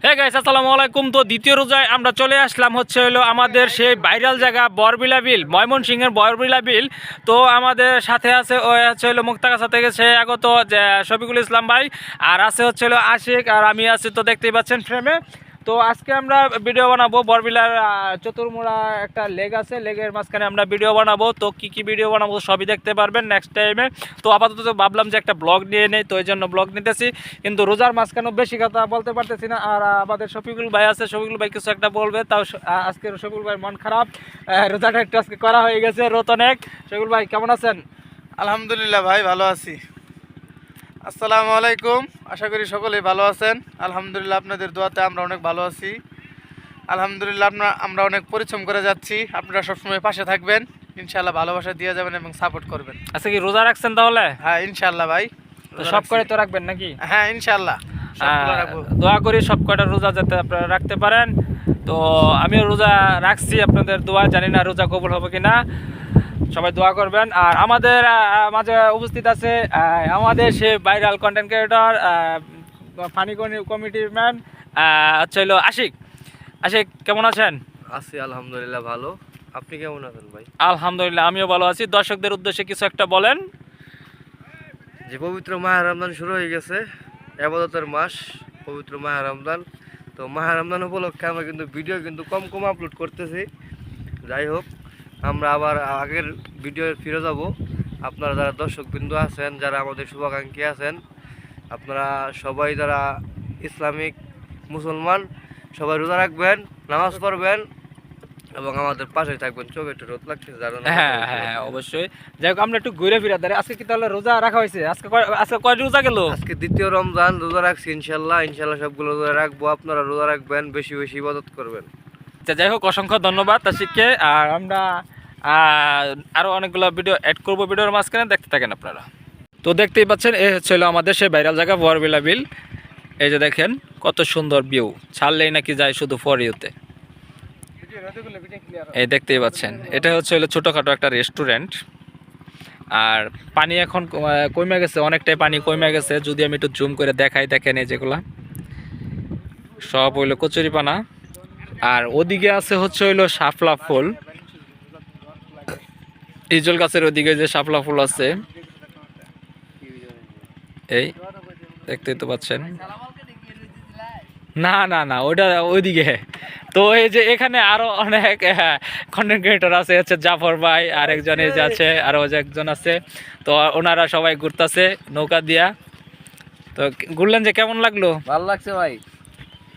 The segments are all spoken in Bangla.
হে গাইস আসসালামু আলাইকুম। তো দ্বিতীয় রোজায় আমরা চলে আসলাম হলো আমাদের সেই ভাইরাল জায়গা বরবিলা বিল, ময়মনসিংহের বরবিলা বিল। তো আমাদের সাথে আছে ওই হলো মুক্তাগাছা থেকে সে আগত যে শফিকুল ইসলাম ভাই, আর আছে হলো আশিক, আর আমি আছি। তো দেখতেই পাচ্ছেন ফ্রেমে। তো আজকে আমরা ভিডিও বানাবো বরবিলার চতুর্মুড়া একটা লেগ আছে, লেগের মাঝখানে আমরা ভিডিও বানাবো। তো কি ভিডিও বানাবো সবই দেখতে পারবেন নেক্সট টাইমে। তো আপাতত ভাবলাম যে একটা ব্লগ নিয়ে নেই, তো এই জন্য ব্লগ নিতেছি, কিন্তু রোজার মাঝখানেও বেশি কথা বলতে পারতেছি না। আর আমাদের শফিকুল ভাই আছে, শফিকুল ভাই কিছু একটা বলবে, তাও আজকে শফিকুল ভাই মন খারাপ, রোজাটা একটু আজকে করা হয়ে গেছে রোদ অনেক। শফিকুল ভাই কেমন আছেন? আলহামদুলিল্লাহ ভাই, ভালো আছি। আসসালামু আলাইকুম, আশা করি সকলেই ভালো আছেন। আলহামদুলিল্লাহ আপনাদের দোয়াতে আমরা অনেক ভালো আছি। আলহামদুলিল্লাহ আমরা অনেক পরিশ্রম করে যাচ্ছি। আপনারা সবসময় পাশে থাকবেন, ইনশাআল্লাহ ভালোবাসা দিয়ে যাবেন এবং সাপোর্ট করবেন। আচ্ছা, কি রোজা রাখছেন তাহলে? হ্যাঁ ইনশাআল্লাহ ভাই, তো সব করে তো রাখবেন নাকি? হ্যাঁ ইনশাআল্লাহ রাখবো। দোয়া করি সব কয়টা রোজা যাতে আপনারা রাখতে পারেন। তো আমিও রোজা রাখছি, আপনাদের দোয়া, জানি না রোজা কবুল হবে কিনা, সবাই দোয়া করবেন। আর আমাদের মাঝে উপস্থিত আছে আমাদের সে ভাইরাল কন্টেন্ট ক্রিয়েটর, ফানি কমিটির ম্যান হলো আশিক। আশিক কেমন আছেন? আছি আলহামদুলিল্লাহ ভালো। আপনি কেমন আছেন ভাই? আলহামদুলিল্লাহ আমিও ভালো আছি। দর্শকদের উদ্দেশ্যে কিছু একটা বলেন। যে পবিত্র মাহে রমজান শুরু হয়ে গেছে, ইবাদতের মাস পবিত্র মাহে রমজান। তো মাহে রমজান উপলক্ষে আমরা কিন্তু ভিডিও কিন্তু কম আপলোড করতেছি। যাই হোক, আমরা আবার আগের ভিডিও ফিরে যাব। আপনারা যারা দর্শকবৃন্দ আছেন, যারা আমাদের শুভাকাঙ্ক্ষী আছেন, আপনারা সবাই যারা ইসলামিক মুসলমান সবাই রোজা রাখবেন, নামাজ পড়বেন এবং আমাদের পাশে থাকবেন। চোখে একটু রোদ লাগছে জানো না? হ্যাঁ হ্যাঁ অবশ্যই। যাই হোক, আমরা একটু ঘুরে ফিরে দাঁড়াই। আজকে কি তাহলে রোজা রাখা হয়েছে? আজকে কয় রোজা গেল? আজকে দ্বিতীয় রমজান, রোজা রাখছি ইনশাল্লাহ সবগুলো রোজা রাখবো। আপনারা রোজা রাখবেন, বেশি বেশি ইবাদত করবেন। যাই হোক, অসংখ্য ধন্যবাদ আশিককে। আর আমরা আরও অনেকগুলো ভিডিও অ্যাড করবো ভিডিওর মাঝখানে, দেখতে থাকেন আপনারা। তো দেখতেই পাচ্ছেন এ হচ্ছিল আমাদের সেই ভাইরাল জায়গা বরবিলা বিল। এই যে দেখেন কত সুন্দর ভিউ, ছাড়লেই নাকি যায় শুধু ফর ইউতে। এই দেখতেই পাচ্ছেন এটা হলো ছোটোখাটো একটা রেস্টুরেন্ট। আর পানি এখন কমে গেছে, অনেকটাই পানি কমে গেছে। যদি আমি একটু জুম করে দেখাই, দেখেন এই যেগুলা সব হইলো কচুরিপানা। আর ওদিকে আছে হইলো শাপলা ফুল, ইজল গাছের ওদিকে যে শাপলা ফুল আছে, এই দেখতেই তো পাচ্ছেন। না না না, ওটা ওইদিকে। তো এই যে এখানে আরো অনেক কন্টেন্ট ক্রিয়েটর আছে, হচ্ছে জাফর ভাই, আর একজন এই যে আছে, আরো একজন আছে। তো ওনারা সবাই ঘুরতেছে নৌকা দিয়া। তো ঘুরলেন যে কেমন লাগলো? ভালো লাগছে ভাই,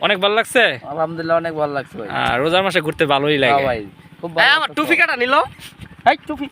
অনেক ভালো লাগছে আলহামদুলিল্লাহ অনেক ভালো লাগছে ভাই। রোজার মাসে ঘুরতে ভালোই লাগে ভাই খুব ভালো। আমার টুপি কাটা নিল। টুপি